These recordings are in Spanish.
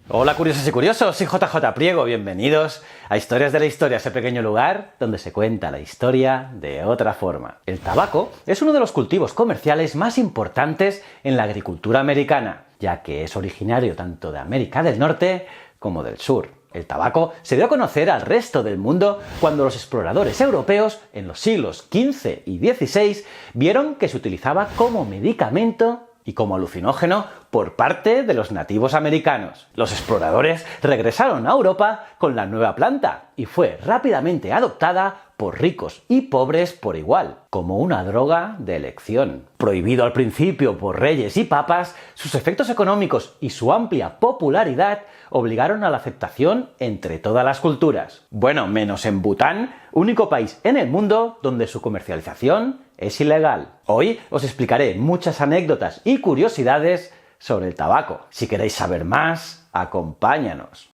Hola curiosos y curiosos, soy JJ Priego, bienvenidos a Historias de la Historia, ese pequeño lugar donde se cuenta la historia de otra forma. El tabaco es uno de los cultivos comerciales más importantes en la agricultura americana, ya que es originario tanto de América del Norte como del Sur. El tabaco se dio a conocer al resto del mundo cuando los exploradores europeos en los siglos XV y XVI vieron que se utilizaba como medicamento y como alucinógeno por parte de los nativos americanos. Los exploradores regresaron a Europa con la nueva planta y fue rápidamente adoptada por ricos y pobres por igual, como una droga de elección. Prohibido al principio por reyes y papas, sus efectos económicos y su amplia popularidad obligaron a la aceptación entre todas las culturas. Bueno, menos en Bután, único país en el mundo donde su comercialización es ilegal. Hoy os explicaré muchas anécdotas y curiosidades sobre el tabaco. Si queréis saber más, acompáñanos.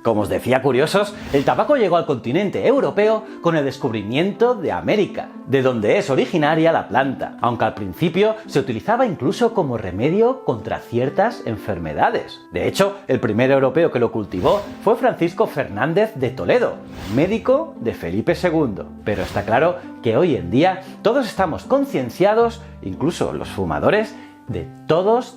Como os decía, curiosos, el tabaco llegó al continente europeo con el descubrimiento de América, de donde es originaria la planta, aunque al principio se utilizaba incluso como remedio contra ciertas enfermedades. De hecho, el primer europeo que lo cultivó fue Francisco Fernández de Toledo, médico de Felipe II. Pero está claro que hoy en día todos estamos concienciados, incluso los fumadores, de todos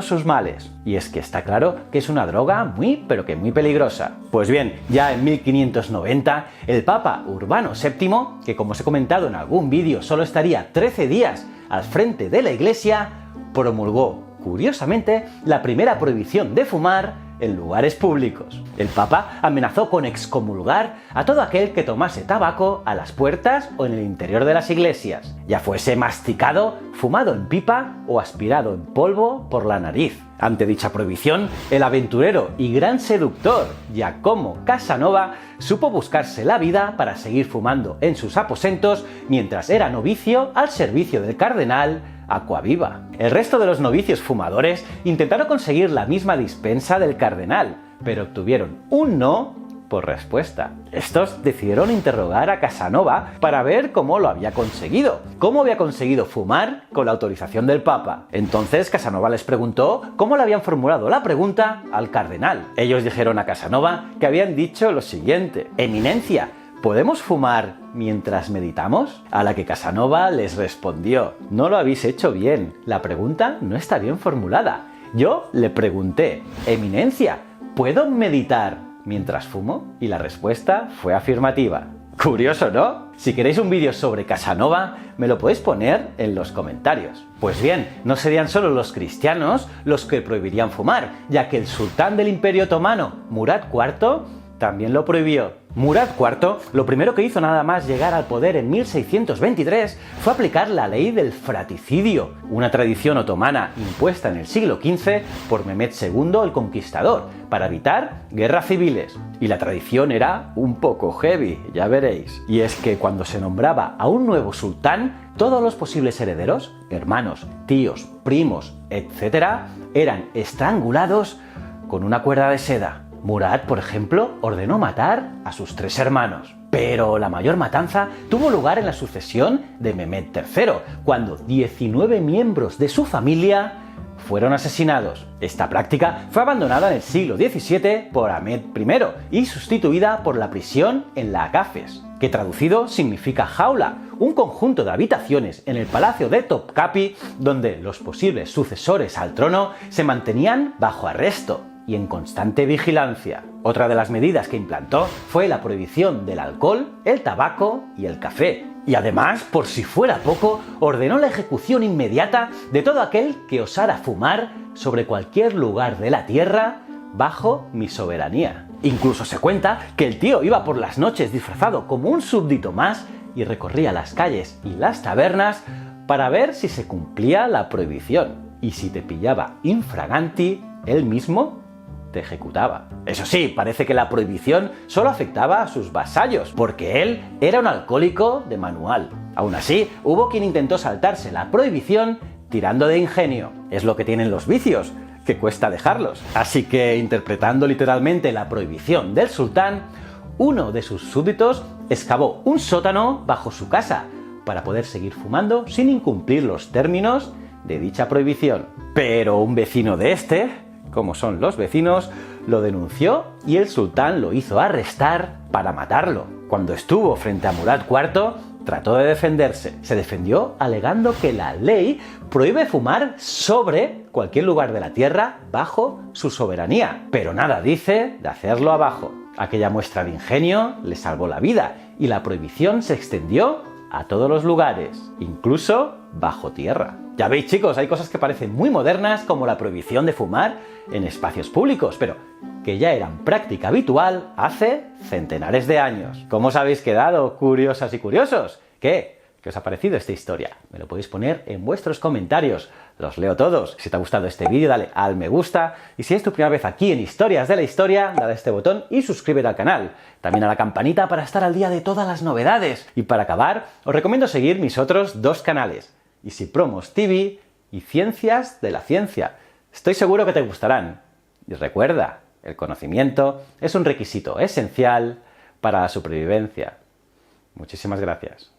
sus males. Y es que está claro que es una droga muy peligrosa. Pues bien, ya en 1590, el Papa Urbano VII, que como os he comentado en algún vídeo solo estaría 13 días al frente de la Iglesia, promulgó, curiosamente, la primera prohibición de fumar en lugares públicos. El Papa amenazó con excomulgar a todo aquel que tomase tabaco a las puertas o en el interior de las iglesias, ya fuese masticado, fumado en pipa o aspirado en polvo por la nariz. Ante dicha prohibición, el aventurero y gran seductor Giacomo Casanova supo buscarse la vida para seguir fumando en sus aposentos mientras era novicio al servicio del cardenal Acquaviva. El resto de los novicios fumadores intentaron conseguir la misma dispensa del cardenal, pero obtuvieron un no por respuesta. Estos decidieron interrogar a Casanova para ver cómo lo había conseguido, cómo había conseguido fumar con la autorización del Papa. Entonces Casanova les preguntó cómo le habían formulado la pregunta al cardenal. Ellos dijeron a Casanova que habían dicho lo siguiente: Eminencia, ¿podemos fumar mientras meditamos? A la que Casanova les respondió: no lo habéis hecho bien, la pregunta no está bien formulada. Yo le pregunté: Eminencia, ¿puedo meditar mientras fumo? Y la respuesta fue afirmativa. Curioso, ¿no? Si queréis un vídeo sobre Casanova, me lo podéis poner en los comentarios. Pues bien, no serían solo los cristianos los que prohibirían fumar, ya que el sultán del Imperio Otomano, Murad IV, también lo prohibió. Murad IV lo primero que hizo nada más llegar al poder en 1623 fue aplicar la ley del fraticidio, una tradición otomana impuesta en el siglo XV por Mehmed II el Conquistador, para evitar guerras civiles. Y la tradición era un poco heavy, ya veréis. Y es que cuando se nombraba a un nuevo sultán, todos los posibles herederos, hermanos, tíos, primos, etc., eran estrangulados con una cuerda de seda. Murad, por ejemplo, ordenó matar a sus 3 hermanos. Pero la mayor matanza tuvo lugar en la sucesión de Mehmed III, cuando 19 miembros de su familia fueron asesinados. Esta práctica fue abandonada en el siglo XVII por Ahmed I y sustituida por la prisión en la Agafes, que traducido significa jaula, un conjunto de habitaciones en el palacio de Topkapi donde los posibles sucesores al trono se mantenían bajo arresto y en constante vigilancia. Otra de las medidas que implantó fue la prohibición del alcohol, el tabaco y el café. Y además, por si fuera poco, ordenó la ejecución inmediata de todo aquel que osara fumar sobre cualquier lugar de la tierra bajo mi soberanía. Incluso se cuenta que el tío iba por las noches disfrazado como un súbdito más y recorría las calles y las tabernas para ver si se cumplía la prohibición. Y si te pillaba infraganti, él mismo te ejecutaba. Eso sí, parece que la prohibición solo afectaba a sus vasallos, porque él era un alcohólico de manual. Aún así, hubo quien intentó saltarse la prohibición tirando de ingenio. Es lo que tienen los vicios, que cuesta dejarlos. Así que, interpretando literalmente la prohibición del sultán, uno de sus súbditos excavó un sótano bajo su casa para poder seguir fumando sin incumplir los términos de dicha prohibición. Pero un vecino de este, como son los vecinos, lo denunció y el sultán lo hizo arrestar para matarlo. Cuando estuvo frente a Murad IV, trató de defenderse. Se defendió alegando que la ley prohíbe fumar sobre cualquier lugar de la tierra bajo su soberanía, pero nada dice de hacerlo abajo. Aquella muestra de ingenio le salvó la vida y la prohibición se extendió a todos los lugares, incluso bajo tierra. Ya veis, chicos, hay cosas que parecen muy modernas, como la prohibición de fumar en espacios públicos, pero que ya eran práctica habitual hace centenares de años. ¿Cómo os habéis quedado, curiosas y curiosos? ¿Qué os ha parecido esta historia? Me lo podéis poner en vuestros comentarios. Los leo todos. Si te ha gustado este vídeo, dale al me gusta. Y si es tu primera vez aquí en Historias de la Historia, dale a este botón y suscríbete al canal. También a la campanita para estar al día de todas las novedades. Y para acabar, os recomiendo seguir mis otros dos canales, Easy Promos TV y Ciencias de la Ciencia. Estoy seguro que te gustarán. Y recuerda, el conocimiento es un requisito esencial para la supervivencia. Muchísimas gracias.